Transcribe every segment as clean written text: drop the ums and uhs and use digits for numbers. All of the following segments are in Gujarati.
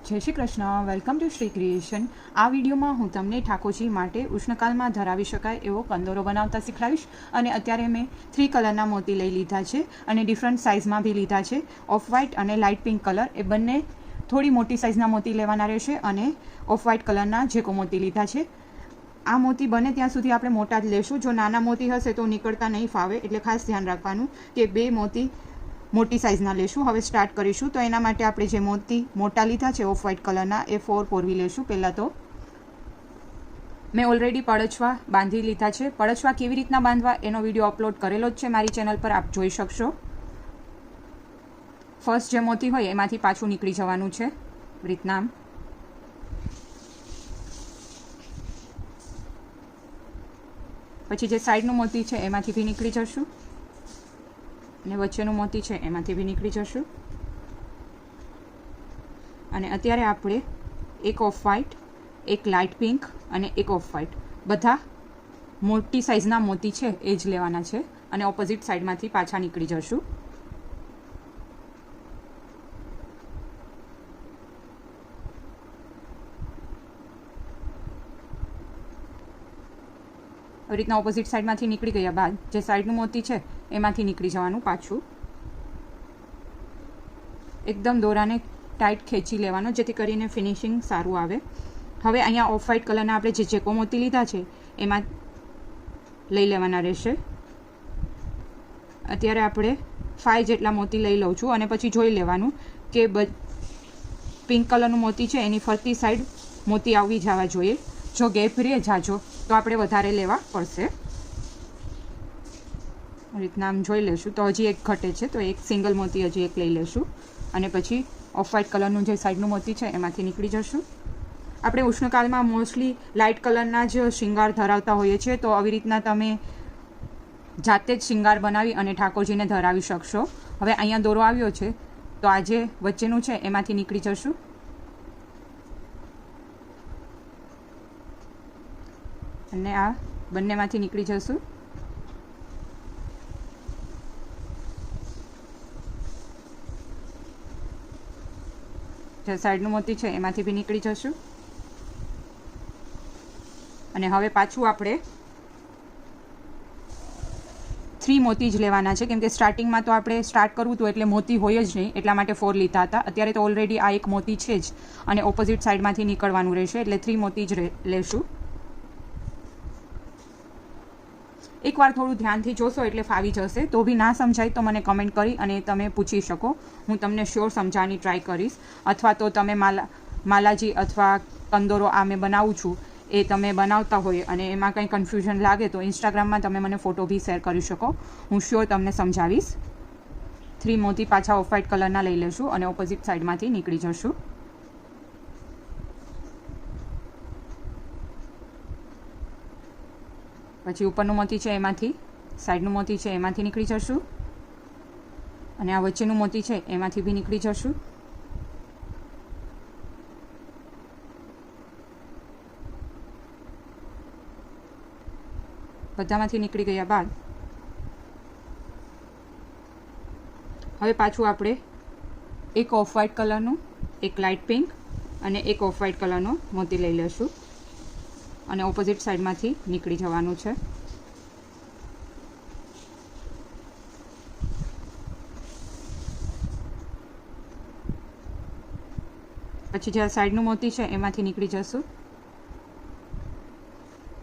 જય Shri Krishna. Welcome to Shri creation. આ વિડીયોમાં હું તમને ઠાકોરજી માટે ઉષ્ણકાલમાં ધરાવી શકાય એવો કંદોરો બનાવતા શીખવાડીશ. અને અત્યારે મેં 3 કલરના મોતી લઈ લીધા છે અને ડિફરન્ટ સાઇઝમાં બી લીધા છે. ઓફ વ્હાઇટ અને લાઇટ પિંક કલર, એ બંને થોડી મોટી સાઇઝના મોતી લેવાના રહેશે. અને ઓફ વ્હાઇટ કલરના જેકો મોતી લીધા છે. આ મોતી બને ત્યાં સુધી આપણે મોટા જ લેશું. જો નાના મોતી હશે તો નીકળતા નહીં ફાવે, એટલે ખાસ ધ્યાન રાખવાનું કે 2 મોતી મોટી સાઇઝના લેશું. હવે સ્ટાર્ટ કરીશું. તો એના માટે આપણે જે મોતી મોટા લીધા છે ઓફ વ્હાઇટ કલરના, એ 4 પોરવી લેશું. પહેલાં તો મેં ઓલરેડી પડછવા બાંધી લીધા છે. પડછવા કેવી રીતના બાંધવા એનો વિડીયો અપલોડ કરેલો જ છે મારી ચેનલ પર, આપ જોઈ શકશો. ફર્સ્ટ જે મોતી હોય એમાંથી પાછું નીકળી જવાનું છે રીતના. પછી જે સાઈડનું મોતી છે એમાંથી બી નીકળી જશું અને વચ્ચેનું મોતી છે એમાંથી બી નીકળી જશું. અને અત્યારે આપણે એક ઓફ વ્હાઇટ, એક લાઇટ પિંક અને એક ઓફ વ્હાઇટ, બધા મોટી સાઇઝના મોતી છે એ જ લેવાના છે. અને ઓપોઝિટ સાઈડમાંથી પાછા નીકળી જશું. આવી રીતના ઓપોઝિટ સાઈડમાંથી નીકળી ગયા બાદ જે સાઈડનું મોતી છે એમાંથી નીકળી જવાનું પાછું. એકદમ દોરાને ટાઈટ ખેંચી લેવાનો જેથી કરીને ફિનિશિંગ સારું આવે. હવે અહીંયા ઓફ વ્હાઇટ કલરના આપણે જે જેકો મોતી લીધા છે એમાં લઈ લેવાના રહેશે. અત્યારે આપણે 5 જેટલા મોતી લઈ લઉં છું અને પછી જોઈ લેવાનું કે પિંક કલરનું મોતી છે એની ફરતી સાઈડ મોતી આવી જવા જોઈએ. જો ગેપ રહે જાજો તો આપણે વધારે લેવા પડશે. આ રીતના આમ જોઈ લેશું. તો હજી એક ઘટે છે તો એક સિંગલ મોતી હજી એક લઈ લેશું. અને પછી ઓફ વ્હાઇટ કલરનું જે સાઈડનું મોતી છે એમાંથી નીકળી જશું. આપણે ઉષ્ણકાળમાં મોસ્ટલી લાઇટ કલરના જ શિંગાર ધરાવતા હોઈએ છીએ, તો આવી રીતના તમે જાતે જ શિંગાર બનાવી અને ઠાકોરજીને ધરાવી શકશો. હવે અહીંયા દોરો આવ્યો છે તો આ જે વચ્ચેનું છે એમાંથી નીકળી જશું. અને આ બંનેમાંથી નીકળી જશું. જે સાઈડનું મોતી છે એમાંથી બી નીકળી જશું. અને હવે પાછું આપણે 3 મોતી જ લેવાના છે, કેમ કે સ્ટાર્ટિંગમાં તો આપણે સ્ટાર્ટ કરવું હતું એટલે મોતી હોય જ નહીં, એટલા માટે 4 લીધા હતા. અત્યારે તો ઓલરેડી આ એક મોતી છે જ અને ઓપોઝિટ સાઈડમાંથી નીકળવાનું રહેશે, એટલે 3 મોતી જ લેશું. એકવાર થોડું ધ્યાનથી જોશો એટલે ફાવી જશે. તો બી ના સમજાય તો મને કમેન્ટ કરી અને તમે પૂછી શકો. હું તમને શ્યોર સમજાવવાની ટ્રાય કરીશ. અથવા તો તમે માલાજી અથવા કંદોરો આ મેં બનાવું છું એ તમે બનાવતા હોય અને એમાં કંઈ કન્ફ્યુઝન લાગે તો ઇન્સ્ટાગ્રામમાં તમે મને ફોટો બી શેર કરી શકો. હું શ્યોર તમને સમજાવીશ. 3 મોતી પાછા ઓફ વ્હાઇટ કલરના લઈ લેશું અને ઓપોઝિટ સાઈડમાંથી નીકળી જશું. પછી ઉપરનું મોતી છે એમાંથી, સાઈડનું મોતી છે એમાંથી નીકળી જશું. અને આ વચ્ચેનું મોતી છે એમાંથી બી નીકળી જશું. બધામાંથી નીકળી ગયા બાદ હવે પાછું આપણે એક ઓફ વ્હાઇટ કલરનું, એક લાઇટ પિંક અને એક ઓફ વ્હાઇટ કલરનો મોતી લઈ લેશું. અને ઓપોઝિટ સાઈડમાંથી નીકળી જવાનું છે. પછી જે સાઈડનું મોતી છે એમાંથી નીકળી જશું.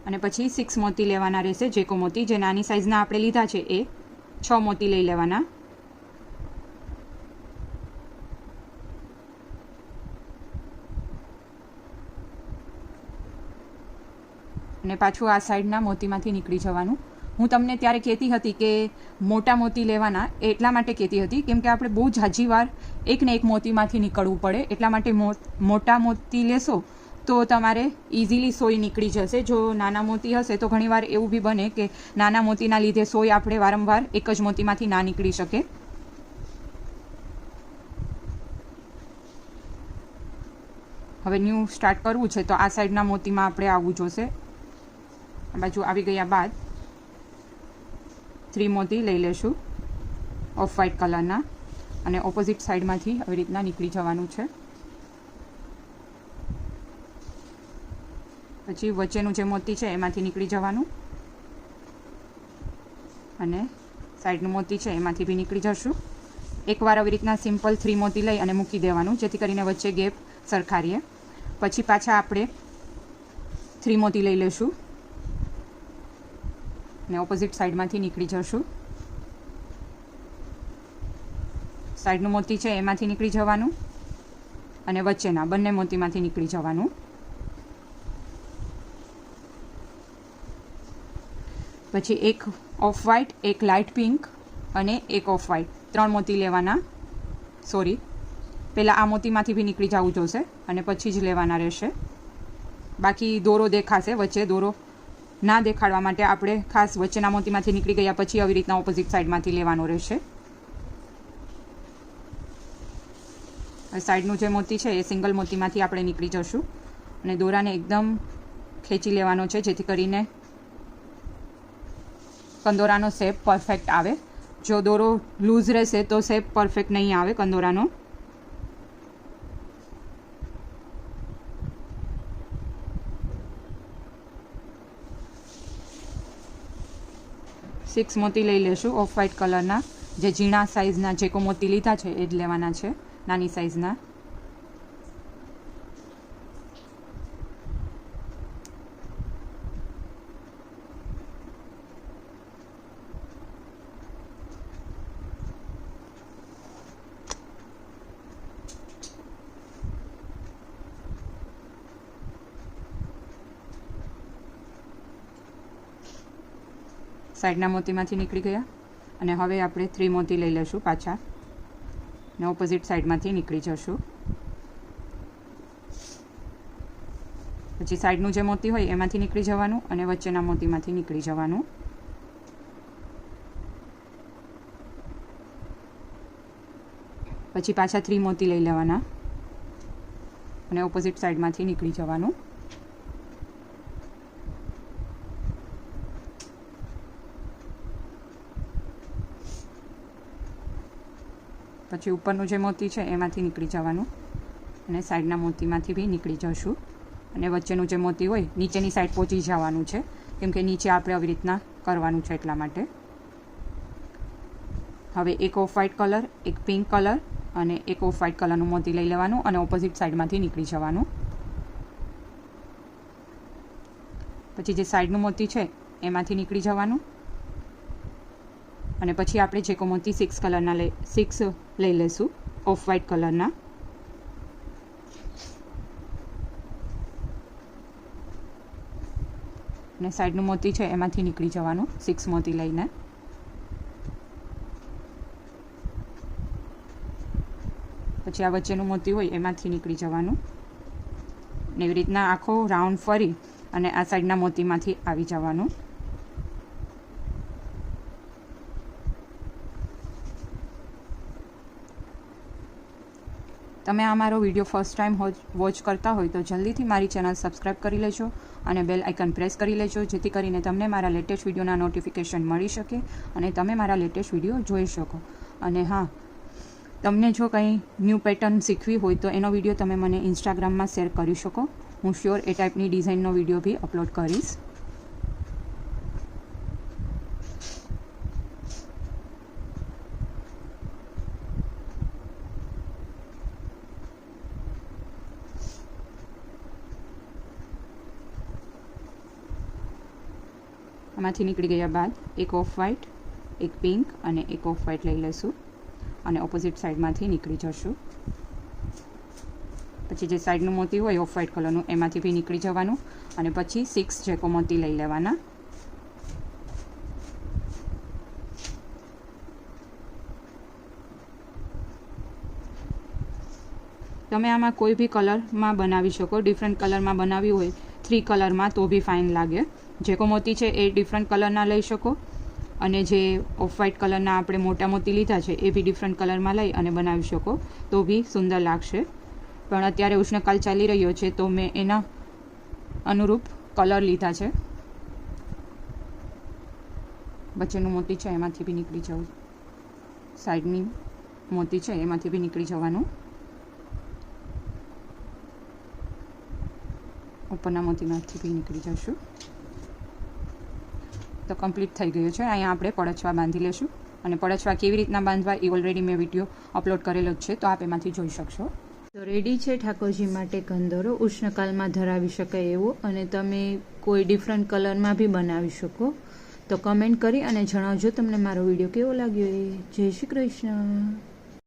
અને પછી 6 મોતી લેવાના રહેશે, જેકો મોતી. જે નાની સાઈઝના આપણે લીધા છે એ 6 મોતી લઈ લેવાના. અને પાછું આ સાઈડના મોતીમાંથી નીકળી જવાનું. હું તમને ત્યારે કહેતી હતી કે મોટા મોતી લેવાના, એટલા માટે કહેતી હતી કેમ કે આપણે બહુ ઝાઝી વાર એક ને એક મોતીમાંથી નીકળવું પડે. એટલા માટે મોટા મોતી લેશો તો તમારે ઇઝીલી સોય નીકળી જશે. જો નાના મોતી હશે તો ઘણીવાર એવું બી બને કે નાના મોતીના લીધે સોય આપણે વારંવાર એક જ મોતીમાંથી ના નીકળી શકે. હવે ન્યૂ સ્ટાર્ટ કરવું છે તો આ સાઈડના મોતીમાં આપણે આવવું જોશે. આ બાજુ આવી ગયા બાદ 3 મોતી લઈ લેશું ઓફ વ્હાઇટ કલરના અને ઓપોઝિટ સાઈડમાંથી આવી રીતના નીકળી જવાનું છે. પછી વચ્ચેનું જે મોતી છે એમાંથી નીકળી જવાનું અને સાઈડનું મોતી છે એમાંથી બી નીકળી જશું. એકવાર આવી રીતના સિમ્પલ 3 મોતી લઈ અને મૂકી દેવાનું, જેથી કરીને વચ્ચે ગેપ સરખા રહે. પછી પાછા આપણે 3 મોતી લઈ લઈશું અને ઓપોઝિટ સાઈડમાંથી નીકળી જશું. સાઈડનું મોતી છે એમાંથી નીકળી જવાનું અને વચ્ચેના બંને મોતીમાંથી નીકળી જવાનું. પછી એક ઓફ વ્હાઇટ, એક લાઇટ પિંક અને એક ઓફ વ્હાઇટ, 3 મોતી લેવાના. સોરી, પહેલાં આ મોતીમાંથી બી નીકળી જવું જોશે અને પછી જ લેવાના રહેશે. બાકી દોરો દેખાશે, વચ્ચે દોરો ના દેખાડવા માટે આપણે ખાસ વચ્ચેના મોતીમાંથી નીકળી ગયા પછી આવી રીતના ઓપોઝિટ સાઈડમાંથી લેવાનો રહેશે. સાઈડનું જે મોતી છે એ સિંગલ મોતીમાંથી આપણે નીકળી જશું અને દોરાને એકદમ ખેંચી લેવાનો છે, જેથી કરીને કંદોરાનો શેપ પરફેક્ટ આવે. જો દોરો લૂઝ રહેશે તો શેપ પરફેક્ટ નહીં આવે કંદોરાનો. સિક્સ મોતી લઈ લેશું ઓફ વ્હાઇટ કલરના. જે ઝીણા સાઇઝના જે કો મોતી લીધા છે એ જ લેવાના છે, નાની સાઇઝના. સાઈડના મોતીમાંથી નીકળી ગયા અને હવે આપણે 3 મોતી લઈ લઈશું પાછા ને ઓપોઝિટ સાઈડમાંથી નીકળી જશું. પછી સાઈડનું જે મોતી હોય એમાંથી નીકળી જવાનું અને વચ્ચેના મોતીમાંથી નીકળી જવાનું. પછી પાછા 3 મોતી લઈ લેવાના અને ઓપોઝિટ સાઈડમાંથી નીકળી જવાનું. પછી ઉપરનું જે મોતી છે એમાંથી નીકળી જવાનું અને સાઈડના મોતીમાંથી બી નીકળી જશું અને વચ્ચેનું જે મોતી હોય નીચેની સાઈડ પહોંચી જવાનું છે, કેમ કે નીચે આપણે આવી રીતના કરવાનું છે એટલા માટે. હવે એક ઓફ વ્હાઇટ કલર, એક પિંક કલર અને એક ઓફ વ્હાઇટ કલરનું મોતી લઈ લેવાનું અને ઓપોઝિટ સાઈડમાંથી નીકળી જવાનું. પછી જે સાઈડનું મોતી છે એમાંથી નીકળી જવાનું અને પછી આપણે જે કો મોતી 6 કલરના 6 લઈ લઈશું ઓફ વ્હાઇટ કલરના. અને સાઈડનું મોતી છે એમાંથી નીકળી જવાનું 6 મોતી લઈને. પછી આ વચ્ચેનું મોતી હોય એમાંથી નીકળી જવાનું ને એવી રીતના આખો રાઉન્ડ ફરી અને આ સાઈડના મોતીમાંથી આવી જવાનું. તમે આ મારો વિડીયો ફર્સ્ટ ટાઈમ વોચ કરતા હોય તો જલ્દીથી મારી ચેનલ સબસ્ક્રાઈબ કરી લેજો અને બેલ આઇકન પ્રેસ કરી લેજો, જેથી કરીને તમને મારા લેટેસ્ટ વિડીયોના નોટિફિકેશન મળી શકે અને તમે મારા લેટેસ્ટ વિડીયો જોઈ શકો. અને હા, તમને જો કંઈ ન્યૂ પેટર્ન શીખવી હોય તો એનો વિડીયો તમે મને ઇન્સ્ટાગ્રામમાં શેર કરી શકો. હું શ્યોર એ ટાઈપની ડિઝાઇનનો વિડીયો બી અપલોડ કરીશ. આમાંથી નીકળી ગયા બાદ એક ઓફ વ્હાઇટ, એક પિંક અને એક ઓફ વ્હાઇટ લઈ લઈશું અને ઓપોઝિટ સાઈડમાંથી નીકળી જશું. પછી જે સાઈડનું મોતી હોય ઓફ વ્હાઇટ કલરનું એમાંથી બી નીકળી જવાનું અને પછી 6 જેકો મોતી લઈ લેવાના. તમે આમાં કોઈ બી કલરમાં બનાવી શકો. ડિફરન્ટ કલરમાં બનાવી હોય 3 કલરમાં તો બી ફાઇન લાગે. જે કો મોતી છે એ ડિફરન્ટ કલરના લઈ શકો અને જે ઓફ વ્હાઇટ કલરના આપણે મોટા મોતી લીધા છે એ બી ડિફરન્ટ કલરમાં લઈ અને બનાવી શકો તો બી સુંદર લાગશે. પણ અત્યારે ઉષ્ણકાળ ચાલી રહ્યો છે તો મેં એના અનુરૂપ કલર લીધા છે. વચ્ચેનું મોતી છે એમાંથી બી નીકળી જવું, સાઈડની મોતી છે એમાંથી બી નીકળી જવાનું. ઉપરના મોતીમાંથી બી નીકળી જશું. તો કમ્પ્લીટ થઈ ગયું છે. અહીંયા આપણે પડછવા બાંધી લેશું અને પડછવા કેવી રીતના બાંધવા એ ઓલરેડી મેં વિડીયો અપલોડ કરેલો જ છે, તો આપ એમાંથી જોઈ શકશો. તો રેડી છે ઠાકોરજી માટે કંદોરો. ઉષ્ણકાલમાં ધરાવી શકાય એવો, અને તમે કોઈ ડિફરન્ટ કલરમાં બી બનાવી શકો. તો કમેન્ટ કરી અને જણાવજો તમને મારો વિડીયો કેવો લાગ્યો એ. જય શ્રી કૃષ્ણ.